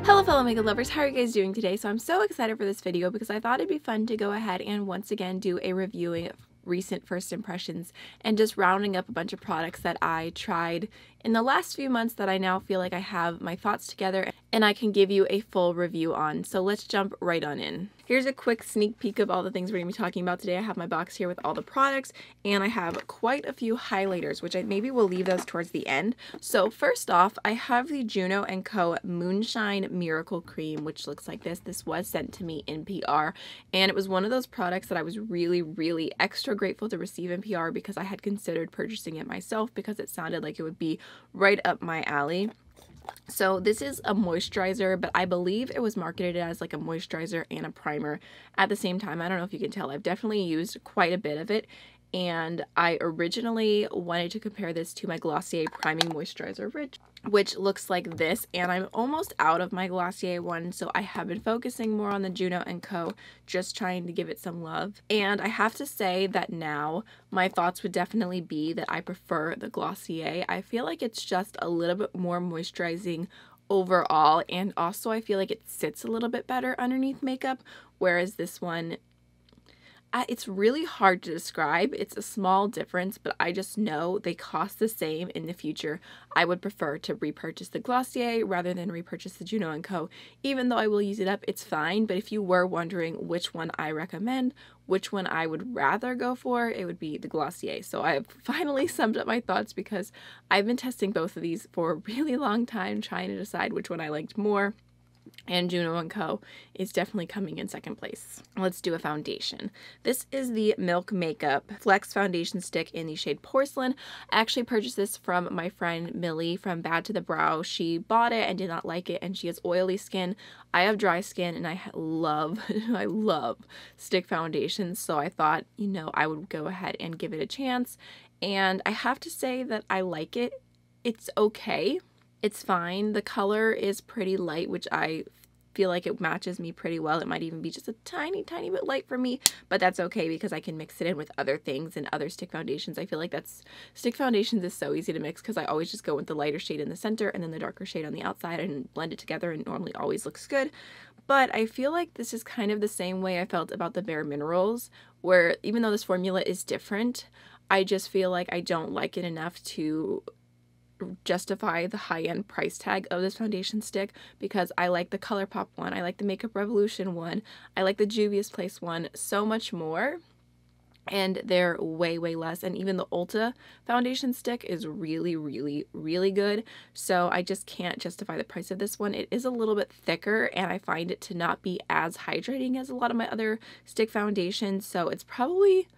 Hello fellow makeup lovers, how are you guys doing today? So I'm so excited for this video because I thought it'd be fun to go ahead and once again do a reviewing of recent first impressions and just rounding up a bunch of products that I tried in the last few months that I now feel like I have my thoughts together and I can give you a full review on. So let's jump right on in. Here's a quick sneak peek of all the things we're going to be talking about today. I have my box here with all the products and I have quite a few highlighters, which I maybe will leave those towards the end. So first off, I have the Juno & Co. Moonshine Miracle Cream, which looks like this. This was sent to me in PR and it was one of those products that I was really extra grateful to receive in PR because I had considered purchasing it myself because it sounded like it would be right up my alley. So this is a moisturizer, but I believe it was marketed as like a moisturizer and a primer at the same time. I don't know if you can tell. I've definitely used quite a bit of it. And I originally wanted to compare this to my Glossier Priming Moisturizer, which looks like this. And I'm almost out of my Glossier one, so I have been focusing more on the Juno & Co., just trying to give it some love. And I have to say that now my thoughts would definitely be that I prefer the Glossier. I feel like it's just a little bit more moisturizing overall, and also I feel like it sits a little bit better underneath makeup, whereas this one, it's really hard to describe. It's a small difference, but I just know they cost the same in the future. I would prefer to repurchase the Glossier rather than repurchase the Juno & Co. Even though I will use it up, it's fine. But if you were wondering which one I recommend, which one I would rather go for, it would be the Glossier. So I have finally summed up my thoughts because I've been testing both of these for a really long time, trying to decide which one I liked more. And Juno & Co. is definitely coming in second place. Let's do a foundation. This is the Milk Makeup Flex Foundation Stick in the shade Porcelain. I actually purchased this from my friend Millie from Bad to the Brow. She bought it and did not like it, and she has oily skin. I have dry skin, and I love stick foundations, so I thought, you know, I would go ahead and give it a chance. And I have to say that I like it. It's okay. It's fine. The color is pretty light, which I feel like it matches me pretty well. It might even be just a tiny bit light for me, but that's okay because I can mix it in with other things and other stick foundations. I feel like stick foundations is so easy to mix because I always just go with the lighter shade in the center and then the darker shade on the outside and blend it together, and normally always looks good. But I feel like this is kind of the same way I felt about the Bare Minerals, where even though this formula is different, I just feel like I don't like it enough to justify the high-end price tag of this foundation stick, because I like the Colourpop one, I like the Makeup Revolution one, I like the Juvia's Place one so much more, and they're way less. And even the Ulta foundation stick is really good, so I just can't justify the price of this one. It is a little bit thicker and I find it to not be as hydrating as a lot of my other stick foundations, so it's probably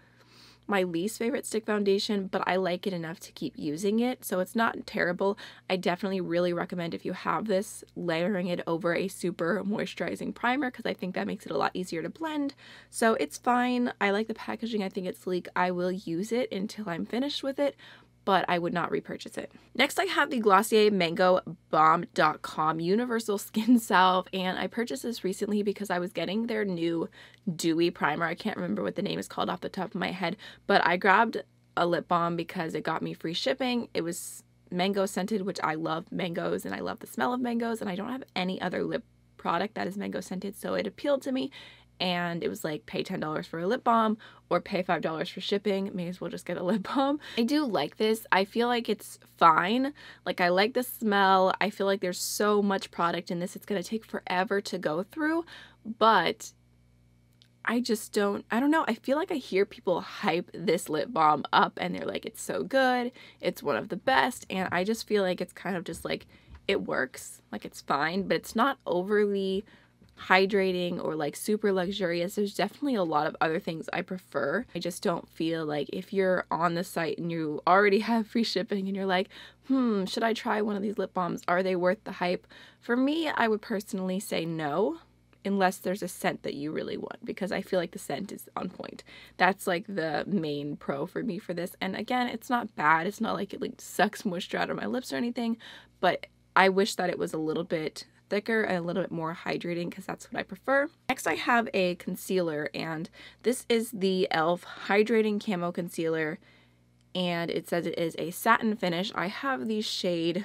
my least favorite stick foundation, but I like it enough to keep using it, so it's not terrible. I definitely really recommend, if you have this, layering it over a super moisturizing primer because I think that makes it a lot easier to blend. So it's fine. I like the packaging. I think it's sleek. I will use it until I'm finished with it, but I would not repurchase it. Next, I have the Glossier Mango Balm.com Universal Skin Salve, and I purchased this recently because I was getting their new dewy primer. I can't remember what the name is called off the top of my head, but I grabbed a lip balm because it got me free shipping. It was mango scented, which I love mangoes and I love the smell of mangoes, and I don't have any other lip product that is mango scented, so it appealed to me. And it was like, pay $10 for a lip balm or pay $5 for shipping. May as well just get a lip balm. I do like this. I feel like it's fine. Like, I like the smell. I feel like there's so much product in this. It's going to take forever to go through, but I don't know. I feel like I hear people hype this lip balm up and they're like, it's so good, it's one of the best. And I just feel like it's kind of just like, it works. Like, it's fine, but it's not overly hydrating or like super luxurious. There's definitely a lot of other things I prefer. I just don't feel like, if you're on the site and you already have free shipping and you're like, should I try one of these lip balms? Are they worth the hype? For me, I would personally say no, unless there's a scent that you really want, because I feel like the scent is on point. That's like the main pro for me for this. And again, it's not bad. It's not like it like sucks moisture out of my lips or anything, but I wish that it was a little bit thicker and a little bit more hydrating, because that's what I prefer. Next, I have a concealer, and this is the e.l.f. Hydrating Camo Concealer, and it says it is a satin finish. I have the shade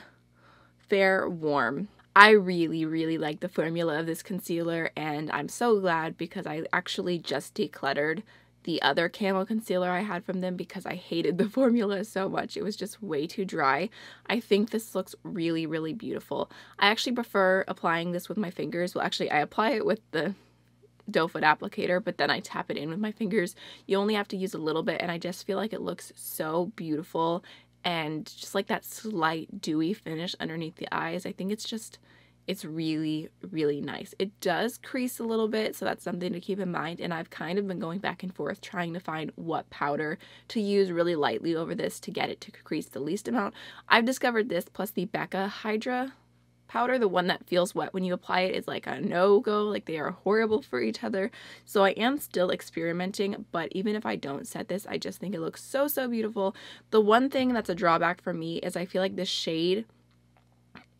Fair Warm. I really like the formula of this concealer, and I'm so glad because I actually just decluttered the other Camo concealer I had from them because I hated the formula so much. It was just way too dry. I think this looks really beautiful. I actually prefer applying this with my fingers. Well, actually, I apply it with the doe foot applicator, but then I tap it in with my fingers. You only have to use a little bit, and I just feel like it looks so beautiful, and just like that slight dewy finish underneath the eyes. I think it's really nice. It does crease a little bit, so that's something to keep in mind, and I've kind of been going back and forth trying to find what powder to use really lightly over this to get it to crease the least amount. I've discovered this plus the Becca Hydra powder, the one that feels wet when you apply it, is like a no-go. Like, they are horrible for each other. So I am still experimenting, but even if I don't set this, I just think it looks so beautiful. The one thing that's a drawback for me is I feel like this shade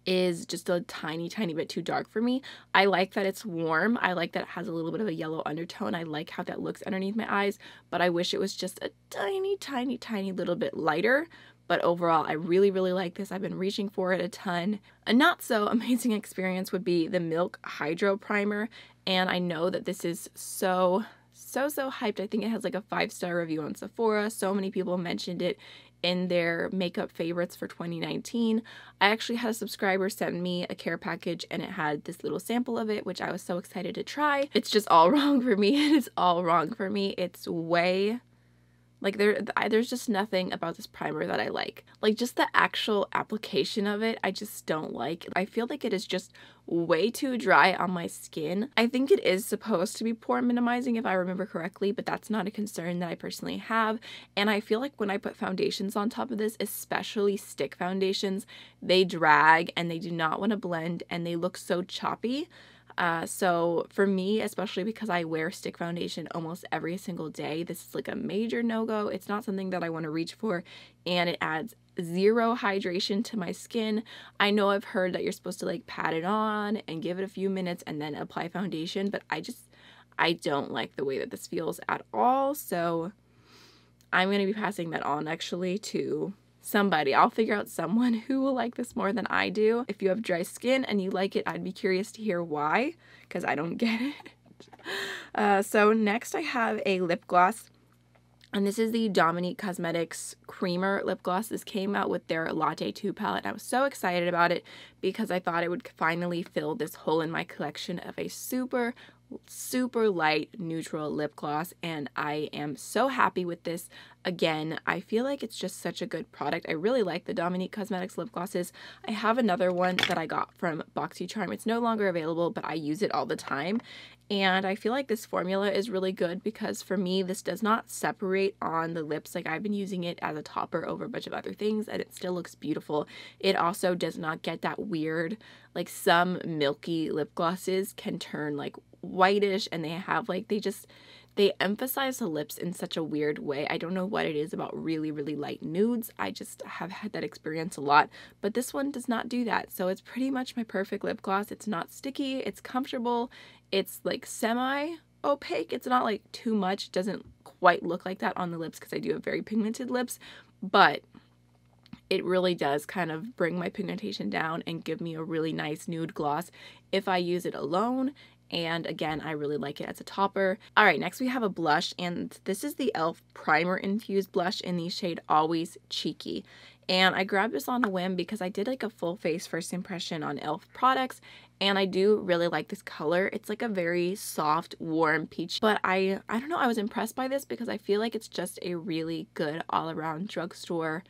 is just a tiny bit too dark for me. I like that it's warm. I like that it has a little bit of a yellow undertone. I like how that looks underneath my eyes, but I wish it was just a tiny little bit lighter. But overall, I really like this. I've been reaching for it a ton. A not so amazing experience would be the Milk Hydro Primer, and I know that this is so hyped. I think it has like a 5-star review on Sephora. So many people mentioned it in their makeup favorites for 2019. I actually had a subscriber send me a care package, and it had this little sample of it, which I was so excited to try. It's just all wrong for me. It is all wrong for me. It's way... like, there's just nothing about this primer that I like. Like, just the actual application of it, I just don't like. I feel like it is just way too dry on my skin. I think it is supposed to be pore minimizing if I remember correctly, but that's not a concern that I personally have. And I feel like when I put foundations on top of this, especially stick foundations, they drag and they do not want to blend and they look so choppy. So for me, especially because I wear stick foundation almost every single day, this is like a major no-go. It's not something that I want to reach for, and it adds zero hydration to my skin. I know I've heard that you're supposed to like pat it on and give it a few minutes and then apply foundation, but I don't like the way that this feels at all. So I'm going to be passing that on actually to somebody. I'll figure out someone who will like this more than I do. If you have dry skin and you like it, I'd be curious to hear why, because I don't get it. So next I have a lip gloss, and this is the Dominique Cosmetics Creamer lip gloss. This came out with their Latte 2 palette. I was so excited about it because I thought it would finally fill this hole in my collection of a super light neutral lip gloss, and I am so happy with this. Again, I feel like it's just such a good product. I really like the Dominique Cosmetics lip glosses. I have another one that I got from BoxyCharm. It's no longer available, but I use it all the time. And I feel like this formula is really good because for me, this does not separate on the lips. Like, I've been using it as a topper over a bunch of other things, and it still looks beautiful. It also does not get that weird, like some milky lip glosses can turn like whitish, and they have like, they emphasize the lips in such a weird way. I don't know what it is about really light nudes. I just have had that experience a lot, but this one does not do that. So it's pretty much my perfect lip gloss. It's not sticky, it's comfortable, it's like semi opaque. It's not like too much. It doesn't quite look like that on the lips because I do have very pigmented lips, but it really does kind of bring my pigmentation down and give me a really nice nude gloss if I use it alone. And again, I really like it as a topper. All right, next we have a blush, and this is the e.l.f. Primer Infused Blush in the shade Always Cheeky. And I grabbed this on a whim because I did like a full face first impression on e.l.f. products, and I do really like this color. It's like a very soft, warm peach, but I don't know, I was impressed by this because I feel like it's just a really good all-around drugstore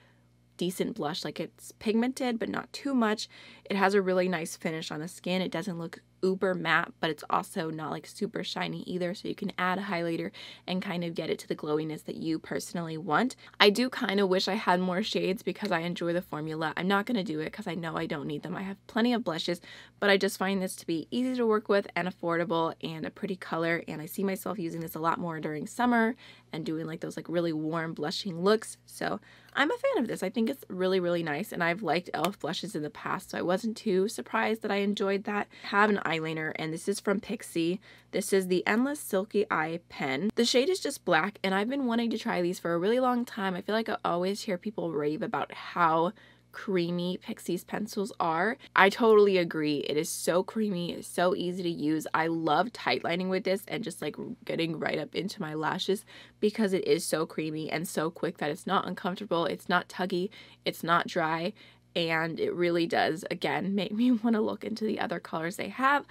decent blush. Like, it's pigmented but not too much. It has a really nice finish on the skin. It doesn't look uber matte, but it's also not like super shiny either, so you can add a highlighter and kind of get it to the glowiness that you personally want. I do kind of wish I had more shades because I enjoy the formula. I'm not going to do it because I know I don't need them. I have plenty of blushes, but I just find this to be easy to work with and affordable and a pretty color, and I see myself using this a lot more during summer and doing like those like really warm blushing looks. So I'm a fan of this. I think it's really nice, and I've liked e.l.f. blushes in the past, so I wasn't too surprised that I enjoyed that. I have an eyeliner, and this is from Pixie. This is the Endless Silky Eye Pen. The shade is just black, and I've been wanting to try these for a really long time. I feel like I always hear people rave about how creamy Pixies pencils are. I totally agree. It is so creamy, it's so easy to use. I love tight lining with this and just like getting right up into my lashes because it is so creamy and so quick that it's not uncomfortable, it's not tuggy, it's not dry, and it really does, again, make me want to look into the other colors they have.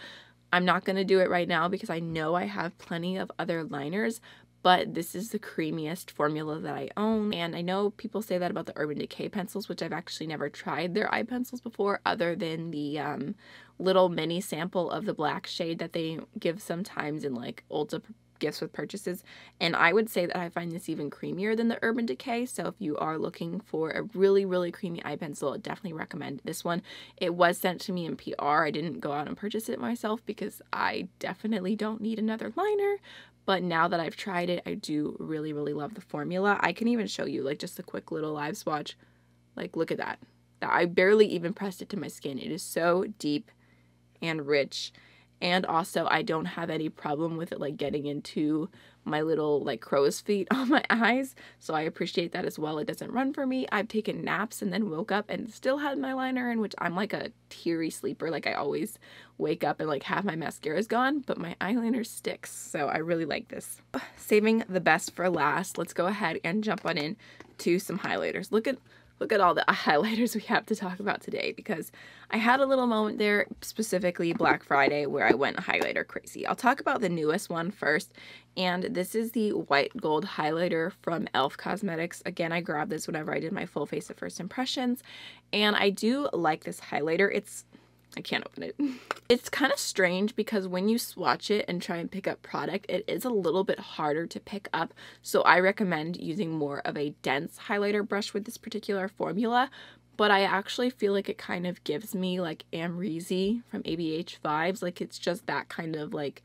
I'm not going to do it right now because I know I have plenty of other liners, but this is the creamiest formula that I own. And I know people say that about the Urban Decay pencils, which I've actually never tried their eye pencils before, other than the little mini sample of the black shade that they give sometimes in like Ulta gifts with purchases. And I would say that I find this even creamier than the Urban Decay. So if you are looking for a really, really creamy eye pencil, I definitely recommend this one. It was sent to me in PR. I didn't go out and purchase it myself because I definitely don't need another liner. But now that I've tried it, I do really, really love the formula. I can even show you like just a quick little live swatch. Like, look at that. I barely even pressed it to my skin. It is so deep and rich. And also, I don't have any problem with it like getting into my little like crow's feet on my eyes. So I appreciate that as well. It doesn't run for me. I've taken naps and then woke up and still had my liner in, which I'm like a teary sleeper. Like I always wake up and like have my mascara's gone, but my eyeliner sticks. So I really like this. Saving the best for last, let's go ahead and jump on in to some highlighters. Look at all the highlighters we have to talk about today, because I had a little moment there, specifically Black Friday, where I went highlighter crazy. I'll talk about the newest one first, and this is the white gold highlighter from e.l.f. Cosmetics. Again, I grabbed this whenever I did my full face of first impressions, and I do like this highlighter. I can't open it. It's kind of strange because when you swatch it and try and pick up product, it is a little bit harder to pick up. So I recommend using more of a dense highlighter brush with this particular formula. But I actually feel like it kind of gives me like Amrezy from ABH vibes. Like it's just that kind of like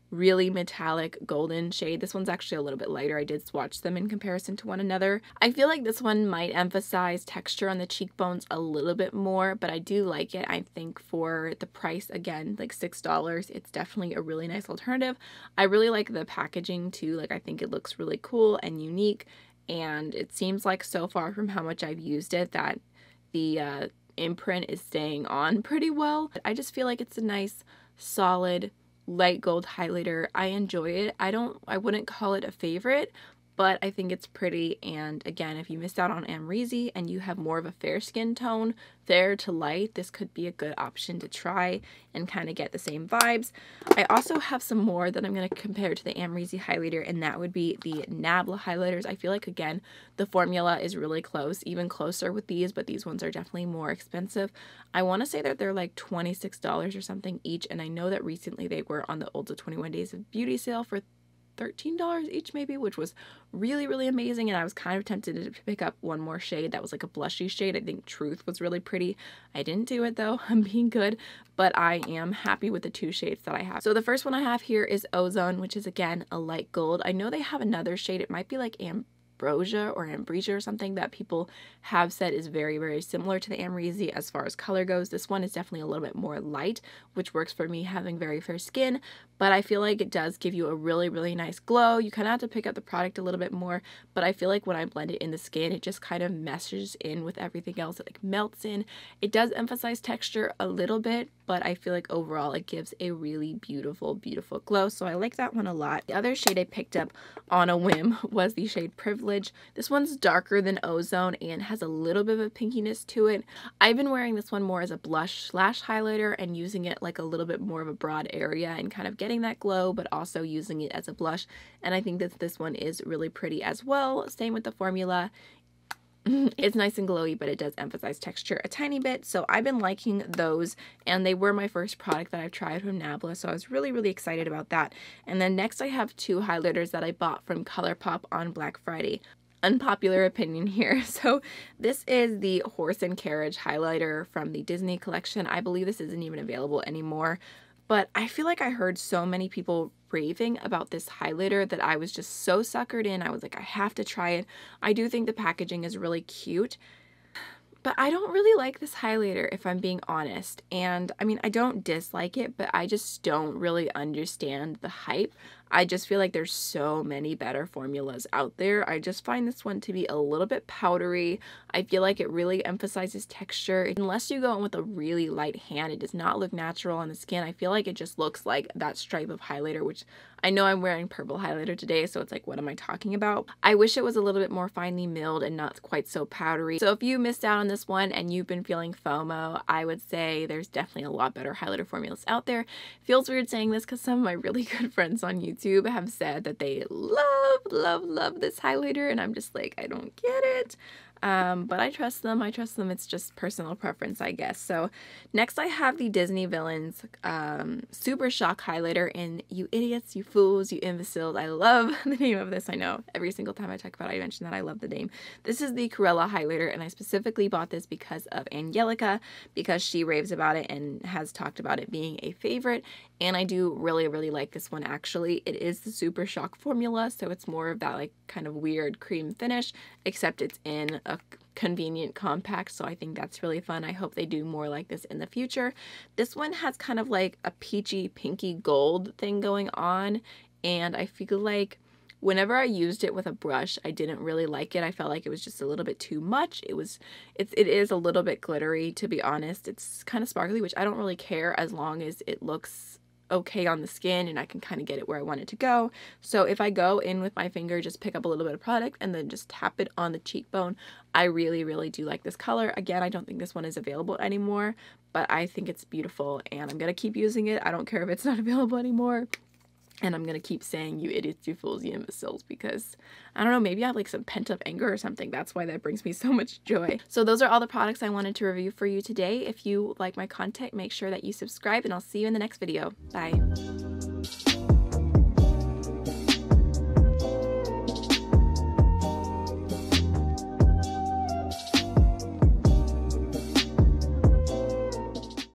really metallic golden shade. This one's actually a little bit lighter. I did swatch them in comparison to one another. I feel like this one might emphasize texture on the cheekbones a little bit more, but I do like it. I think for the price, again, like $6, it's definitely a really nice alternative. I really like the packaging too. Like I think it looks really cool and unique, and it seems like so far from how much I've used it that the imprint is staying on pretty well. I just feel like it's a nice, solid, light gold highlighter. I enjoy it. I wouldn't call it a favorite, but I think it's pretty. And again, if you missed out on Amrezy and you have more of a fair skin tone, fair to light, this could be a good option to try and kind of get the same vibes. I also have some more that I'm going to compare to the Amrezy highlighter, and that would be the Nabla highlighters. I feel like, again, the formula is really close, even closer with these, but these ones are definitely more expensive. I want to say that they're like $26 or something each, and I know that recently they were on the Ulta 21 Days of Beauty sale for $13 each maybe, which was really, really amazing. And I was kind of tempted to pick up one more shade that was like a blushy shade. I think Truth was really pretty. I didn't do it though. I'm being good, but I am happy with the two shades that I have. So the first one I have here is Ozone, which is again a light gold. I know they have another shade. It might be like Ambrosia or something that people have said is very, very similar to the Amrezy as far as color goes. This one is definitely a little bit more light, which works for me having very fair skin, but I feel like it does give you a really, really nice glow. You kind of have to pick up the product a little bit more, but I feel like when I blend it in the skin, it just kind of meshes in with everything else. It like melts in. It does emphasize texture a little bit, but I feel like overall it gives a really beautiful, beautiful glow. So I like that one a lot. The other shade I picked up on a whim was the shade Privilege. This one's darker than Ozone and has a little bit of a pinkiness to it. I've been wearing this one more as a blush / highlighter and using it like a little bit more of a broad area and kind of getting that glow, but also using it as a blush. And I think that this one is really pretty as well. Same with the formula. It's nice and glowy, but it does emphasize texture a tiny bit. So I've been liking those, and they were my first product that I've tried from Nabla, so I was really, really excited about that. And then next I have two highlighters that I bought from Colourpop on Black Friday. Unpopular opinion here. So this is the Horse and Carriage highlighter from the Disney collection. I believe this isn't even available anymore, but I feel like I heard so many people raving about this highlighter that I was just so suckered in. I was like, I have to try it. I do think the packaging is really cute, but I don't really like this highlighter, if I'm being honest. And I mean, I don't dislike it, but I just don't really understand the hype. I just feel like there's so many better formulas out there. I just find this one to be a little bit powdery. I feel like it really emphasizes texture. Unless you go in with a really light hand, it does not look natural on the skin. I feel like it just looks like that stripe of highlighter, which I know I'm wearing purple highlighter today, so it's like, what am I talking about? I wish it was a little bit more finely milled and not quite so powdery. So if you missed out on this one and you've been feeling FOMO, I would say there's definitely a lot better highlighter formulas out there. Feels weird saying this because some of my really good friends on YouTube have said that they love this highlighter, and I'm just like, I don't get it. But I trust them. It's just personal preference, I guess. So next I have the Disney Villains Super Shock Highlighter in You Idiots, You Fools, You Imbeciles. I love the name of this. I know every single time I talk about it, I mention that I love the name. This is the Karela highlighter, and I specifically bought this because of Angelica, because she raves about it and has talked about it being a favorite. And I do really like this one actually. It is the Super Shock formula, so it's more of that like kind of weird cream finish, except it's in a convenient compact, so I think that's really fun. I hope they do more like this in the future. This one has kind of like a peachy pinky gold thing going on, and I feel like whenever I used it with a brush, I didn't really like it. I felt like it was just a little bit too much. It is a little bit glittery, to be honest. It's kind of sparkly, which I don't really care as long as it looks okay on the skin and I can kind of get it where I want it to go. So if I go in with my finger, just pick up a little bit of product and then just tap it on the cheekbone, I really do like this color. Again, I don't think this one is available anymore, but I think it's beautiful and I'm gonna keep using it. I don't care if it's not available anymore. And I'm going to keep saying You Idiots, You Fools, You Imbeciles, because, I don't know, maybe I have like some pent-up anger or something. That's why that brings me so much joy. So those are all the products I wanted to review for you today. If you like my content, make sure that you subscribe, and I'll see you in the next video. Bye.